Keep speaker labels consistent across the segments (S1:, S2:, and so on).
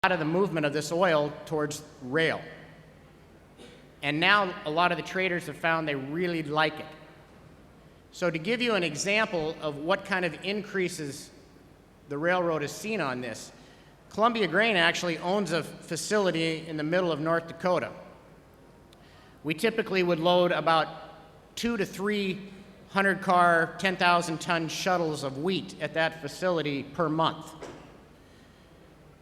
S1: lot of the movement of this oil towards rail. And now a lot of the traders have found they really like it. So to give you an example of what kind of increases the railroad has seen on this, Columbia Grain actually owns a facility in the middle of North Dakota. We typically would load about 2 to 300 car, 10,000 ton shuttles of wheat at that facility per month.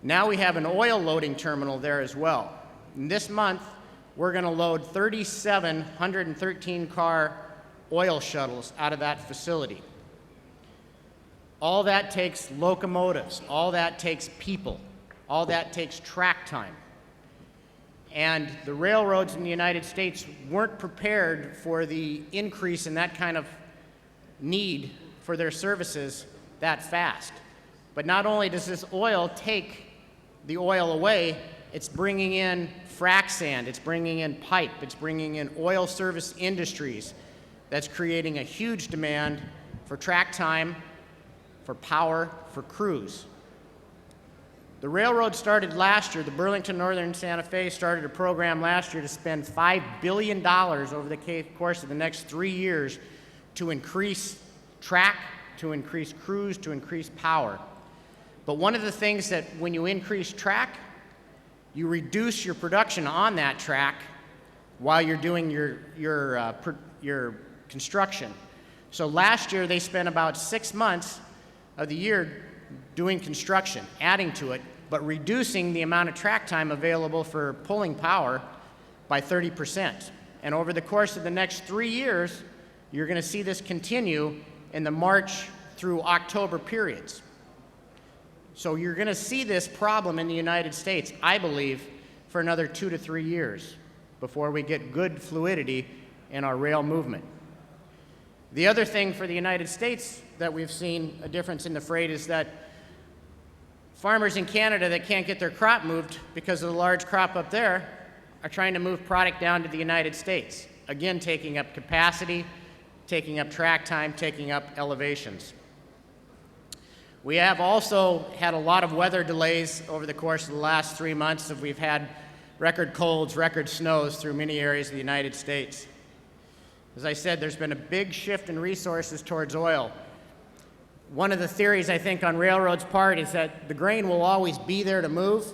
S1: Now we have an oil loading terminal there as well. And this month, we're going to load 37 113 car oil shuttles out of that facility. All that takes locomotives, all that takes people, all that takes track time. And the railroads in the United States weren't prepared for the increase in that kind of need for their services that fast. But not only does this oil take the oil away, it's bringing in frac sand, it's bringing in pipe, it's bringing in oil service industries. That's creating a huge demand for track time, for power, for crews. The railroad started last year, the Burlington Northern Santa Fe started a program last year to spend $5 billion over the course of the next 3 years to increase track, to increase crews, to increase power. But one of the things that when you increase track, you reduce your production on that track while you're doing your construction. So last year they spent about 6 months of the year doing construction, adding to it, but reducing the amount of track time available for pulling power by 30%. And over the course of the next 3 years, you're going to see this continue in the March through October periods. So you're going to see this problem in the United States, I believe, for another 2 to 3 years before we get good fluidity in our rail movement. The other thing for the United States that we've seen a difference in the freight is that farmers in Canada that can't get their crop moved because of the large crop up there are trying to move product down to the United States. Again, taking up capacity, taking up track time, taking up elevations. We have also had a lot of weather delays over the course of the last 3 months. We've had record colds, record snows through many areas of the United States. As I said, there's been a big shift in resources towards oil. One of the theories, I think, on railroads' part is that the grain will always be there to move,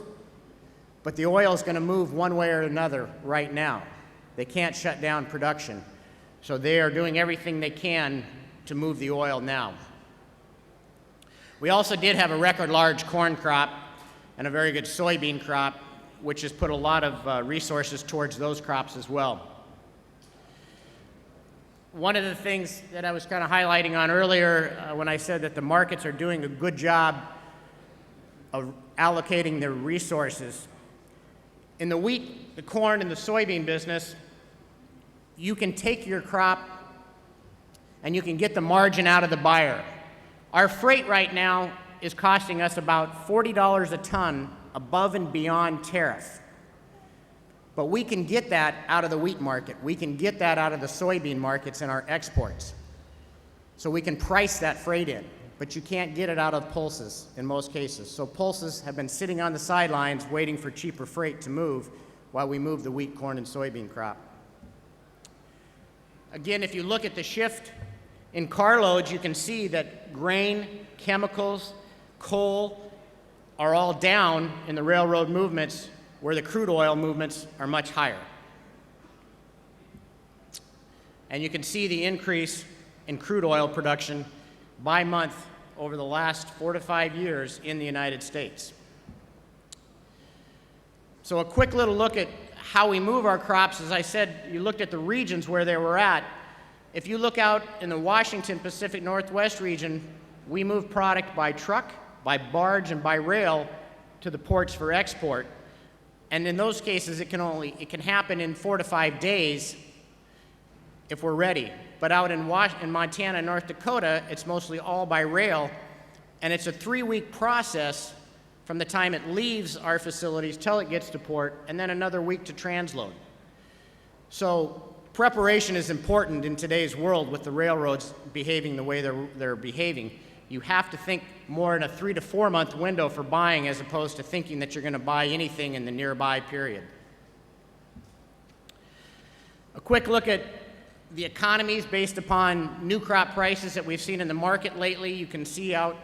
S1: but the oil is going to move one way or another right now. They can't shut down production, so they are doing everything they can to move the oil now. We also did have a record large corn crop and a very good soybean crop, which has put a lot of resources towards those crops as well. One of the things that I was kind of highlighting on earlier when I said that the markets are doing a good job of allocating their resources. In the wheat, the corn, and the soybean business, you can take your crop and you can get the margin out of the buyer. Our freight right now is costing us about $40 a ton above and beyond tariff. But we can get that out of the wheat market. We can get that out of the soybean markets in our exports. So we can price that freight in, but you can't get it out of pulses in most cases. So pulses have been sitting on the sidelines waiting for cheaper freight to move while we move the wheat, corn, and soybean crop. Again, if you look at the shift in carloads, you can see that grain, chemicals, coal are all down in the railroad movements where the crude oil movements are much higher. And you can see the increase in crude oil production by month over the last 4 to 5 years in the United States. So a quick little look at how we move our crops. As I said, you looked at the regions where they were at. If you look out in the Washington Pacific Northwest region, we move product by truck, by barge, and by rail to the ports for export. And in those cases, it can happen in 4 to 5 days if we're ready. But out in Montana and North Dakota, it's mostly all by rail, and it's a 3-week process from the time it leaves our facilities till it gets to port, and then another week to transload. So preparation is important in today's world with the railroads behaving the way they're behaving. you have to think more in a 3 to 4 month window for buying as opposed to thinking that you're going to buy anything in the nearby period. A quick look at the economies based upon new crop prices that we've seen in the market lately. You can see out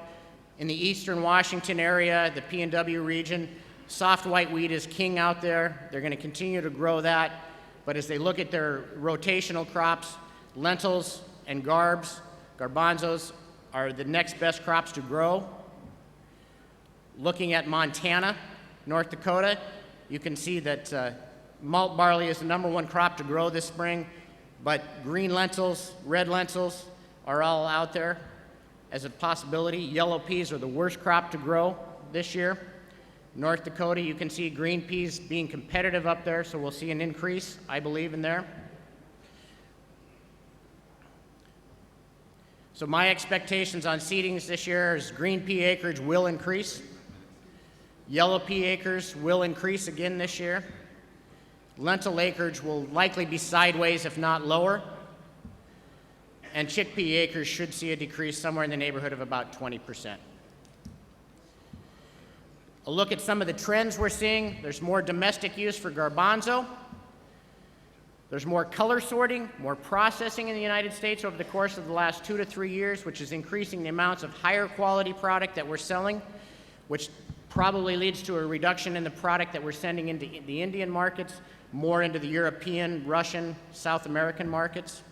S1: in the eastern Washington area, the PNW region, soft white wheat is king out there. They're going to continue to grow that. But as they look at their rotational crops, lentils and garbanzos are the next best crops to grow. Looking at Montana, North Dakota, you can see that malt barley is the #1 crop to grow this spring, but green lentils, red lentils are all out there as a possibility. Yellow peas are the worst crop to grow this year. North Dakota, you can see green peas being competitive up there, so we'll see an increase, I believe, in there. So my expectations on seedings this year is green pea acreage will increase. Yellow pea acres will increase again this year. Lentil acreage will likely be sideways, if not lower. And chickpea acres should see a decrease somewhere in the neighborhood of about 20%. A look at some of the trends we're seeing. There's more domestic use for garbanzo. There's more color sorting, more processing in the United States over the course of the last 2 to 3 years, which is increasing the amounts of higher quality product that we're selling, which probably leads to a reduction in the product that we're sending into the Indian markets, more into the European, Russian, South American markets.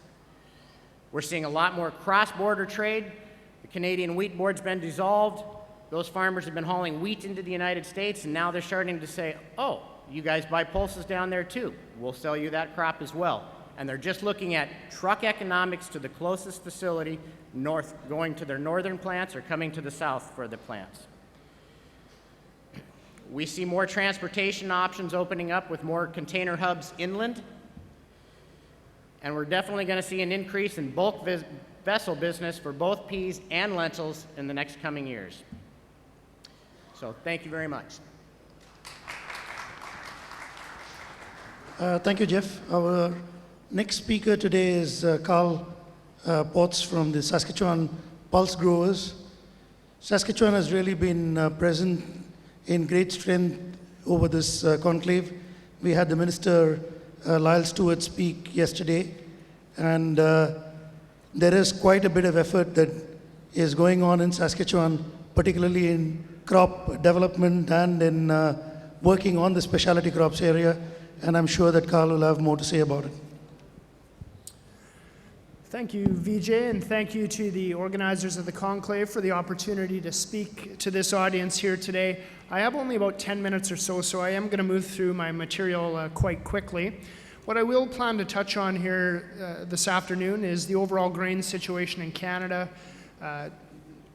S1: We're seeing a lot more cross-border trade. The Canadian Wheat Board's been dissolved. Those farmers have been hauling wheat into the United States, and now they're starting to say, oh, you guys buy pulses down there too. We'll sell you that crop as well. And they're just looking at truck economics to the closest facility, north, going to their northern plants or coming to the south for the plants. We see more transportation options opening up with more container hubs inland. And we're definitely going to see an increase in bulk vessel business for both peas and lentils in the next coming years. So thank you very much.
S2: Thank you, Jeff. Our next speaker today is Carl Potts from the Saskatchewan Pulse Growers. Saskatchewan has really been present in great strength over this conclave. We had the Minister Lyle Stewart speak yesterday, and there is quite a bit of effort that is going on in Saskatchewan, particularly in crop development and in working on the specialty crops area, and I'm sure that Carl will have more to say about it.
S3: Thank you, Vijay, and thank you to the organizers of the conclave for the opportunity to speak to this audience here today. I have only about 10 minutes or so I am going to move through my material quite quickly. What I will plan to touch on here this afternoon is the overall grain situation in Canada,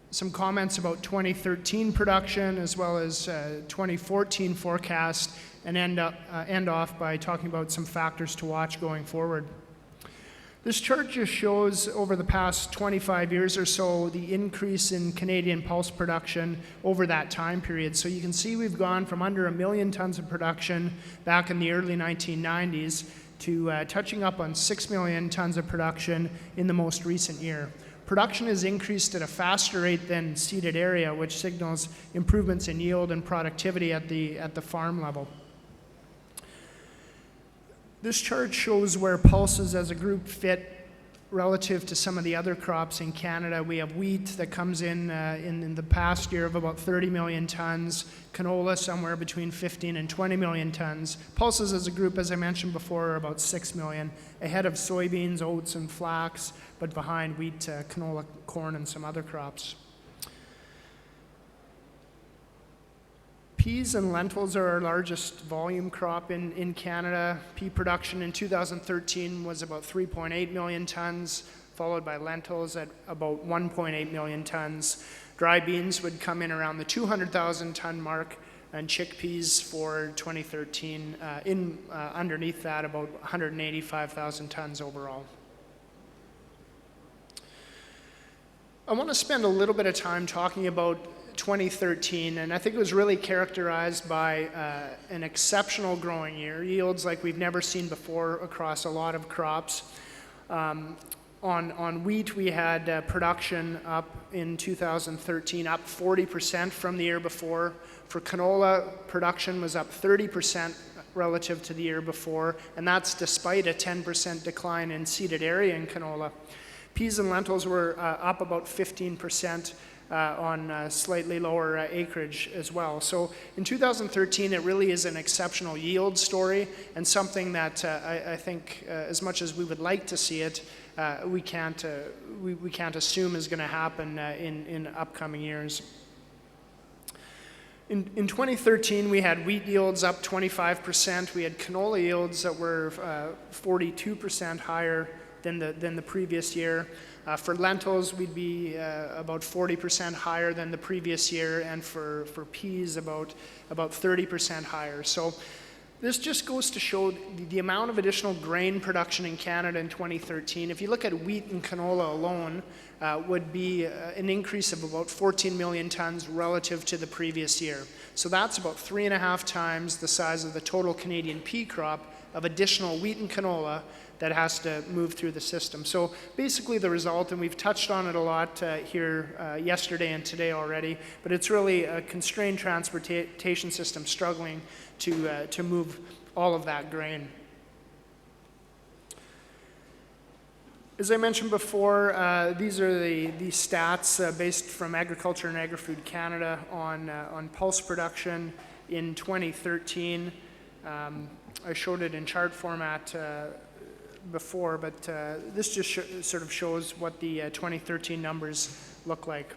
S3: some comments about 2013 production as well as 2014 forecast, and end off by talking about some factors to watch going forward. This chart just shows over the past 25 years or so the increase in Canadian pulse production over that time period. So you can see we've gone from under 1 million tons of production back in the early 1990s to touching up on 6 million tons of production in the most recent year. Production has increased at a faster rate than seeded area, which signals improvements in yield and productivity at the farm level. This chart shows where pulses as a group fit relative to some of the other crops in Canada. We have wheat that comes in the past year of about 30 million tons, canola somewhere between 15 and 20 million tons. Pulses as a group, as I mentioned before, are about 6 million, ahead of soybeans, oats, and flax, but behind wheat, canola, corn, and some other crops. Peas and lentils are our largest volume crop in Canada. Pea production in 2013 was about 3.8 million tons, followed by lentils at about 1.8 million tons. Dry beans would come in around the 200,000 ton mark, and chickpeas for 2013 underneath that, about 185,000 tons overall. I want to spend a little bit of time talking about 2013, and I think it was really characterized by an exceptional growing year, yields like we've never seen before across a lot of crops. On wheat, we had production up in 2013, up 40% from the year before. For canola, production was up 30% relative to the year before, and that's despite a 10% decline in seeded area in canola. Peas and lentils were up about 15% on slightly lower acreage as well. So in 2013, it really is an exceptional yield story, and something that I think, as much as we would like to see it, we can't assume is going to happen in upcoming years. In 2013, we had wheat yields up 25%. We had canola yields that were 42% higher than the previous year. For lentils, we'd be about 40% higher than the previous year, and for peas, about 30% higher. So this just goes to show the amount of additional grain production in Canada in 2013. If you look at wheat and canola alone, would be an increase of about 14 million tons relative to the previous year. So that's about 3.5 times the size of the total Canadian pea crop of additional wheat and canola that has to move through the system. So basically the result, and we've touched on it a lot here yesterday and today already, but it's really a constrained transportation system struggling to move all of that grain. As I mentioned before, these are the stats based from Agriculture and Agri-Food Canada on pulse production in 2013. I showed it in chart format before, but this just sort of shows what the 2013 numbers look like.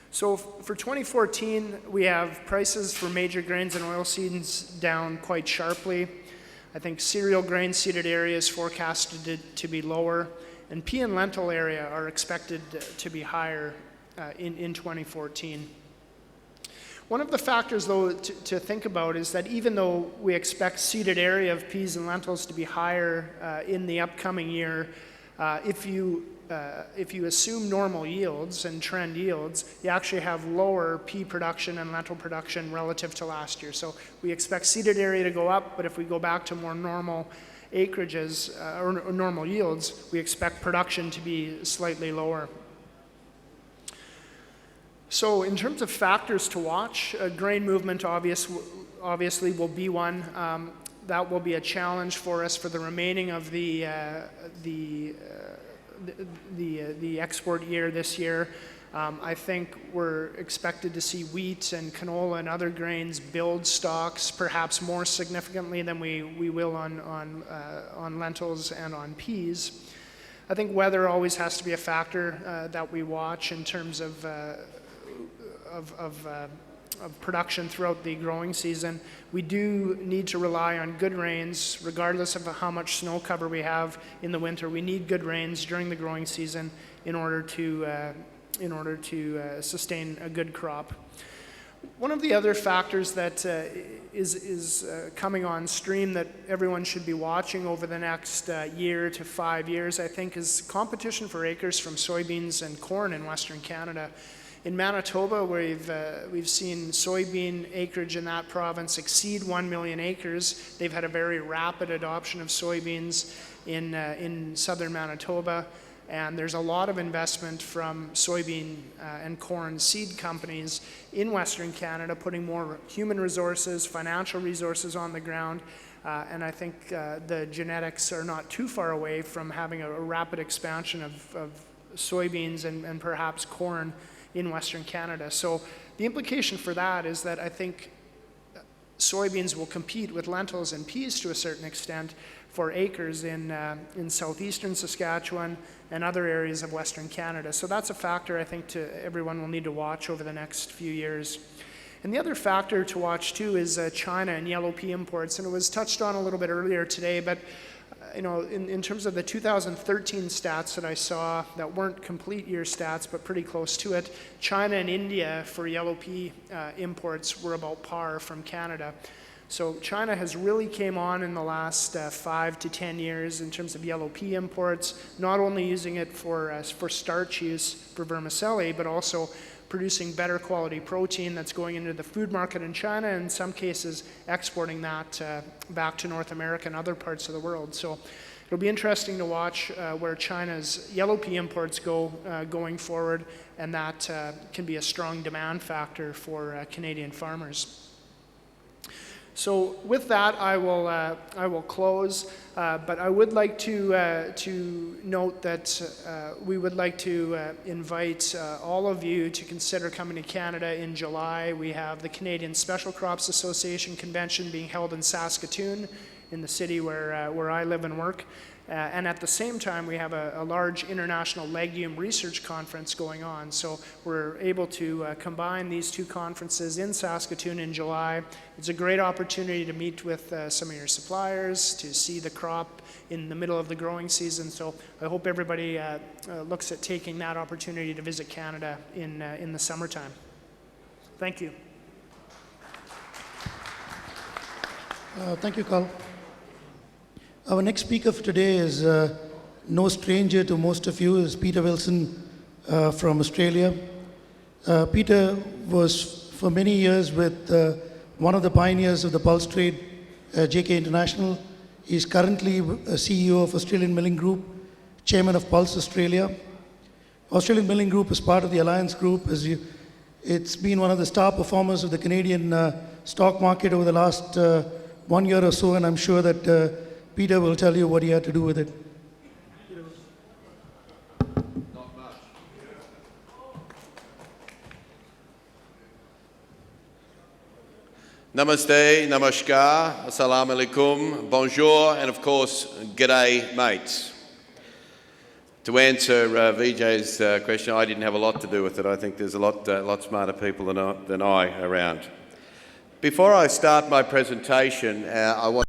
S3: So for 2014, we have prices for major grains and oilseeds down quite sharply. I think cereal grain seeded area is forecasted to be lower, and pea and lentil area are expected to be higher in 2014. One of the factors, though, to think about is that even though we expect seeded area of peas and lentils to be higher in the upcoming year, if you assume normal yields and trend yields, you actually have lower pea production and lentil production relative to last year. So we expect seeded area to go up, but if we go back to more normal acreages or normal yields, we expect production to be slightly lower. So in terms of factors to watch, grain movement obviously will be one. That will be a challenge for us for the remaining of the export year this year. I think we're expected to see wheat and canola and other grains build stocks perhaps more significantly than we will on lentils and on peas. I think weather always has to be a factor that we watch in terms of production throughout the growing season. We do need to rely on good rains, regardless of how much snow cover we have in the winter. We need good rains during the growing season in order to sustain a good crop. One of the other factors that is coming on stream that everyone should be watching over the next year to 5 years, I think, is competition for acres from soybeans and corn in Western Canada. In Manitoba, we've seen soybean acreage in that province exceed 1 million acres. They've had a very rapid adoption of soybeans in southern Manitoba, and there's a lot of investment from soybean and corn seed companies in Western Canada, putting more human resources, financial resources on the ground, and I think the genetics are not too far away from having a rapid expansion of soybeans and perhaps corn in Western Canada. So the implication for that is that I think soybeans will compete with lentils and peas to a certain extent for acres in southeastern Saskatchewan and other areas of Western Canada. So that's a factor I think everyone will need to watch over the next few years. And the other factor to watch too is China and yellow pea imports. And it was touched on a little bit earlier today, but in terms of the 2013 stats that I saw that weren't complete year stats, but pretty close to it, China and India for yellow pea imports were about par from Canada. So China has really came on in the last 5 to 10 years in terms of yellow pea imports, not only using it for starch use for vermicelli, but also producing better quality protein that's going into the food market in China, and in some cases exporting that back to North America and other parts of the world. So It'll be interesting to watch where China's yellow pea imports go going forward, and that can be a strong demand factor for Canadian farmers. So with that, I will close, but I would like to note that we would like to invite all of you to consider coming to Canada in July. We have the Canadian Special Crops Association Convention being held in Saskatoon, in the city where I live and work. And at the same time, we have a large international legume research conference going on. So we're able to combine these two conferences in Saskatoon in July. It's a great opportunity to meet with some of your suppliers, to see the crop in the middle of the growing season. So I hope everybody looks at taking that opportunity to visit Canada in the summertime. Thank you.
S2: Thank you, Carl. Our next speaker for today is no stranger to most of you, is Peter Wilson from Australia. Peter was for many years with one of the pioneers of the pulse trade, JK International. He's currently CEO of Australian Milling Group, chairman of Pulse Australia. Australian Milling Group is part of the Alliance Group. It's been one of the star performers of the Canadian stock market over the last 1 year or so, and I'm sure that Peter will tell you what he had to do with it.
S4: Not much. Namaste, namaskar, assalamu alaikum, bonjour, and of course, g'day, mates. To answer Vijay's question, I didn't have a lot to do with it. I think there's a lot smarter people than I around. Before I start my presentation, I want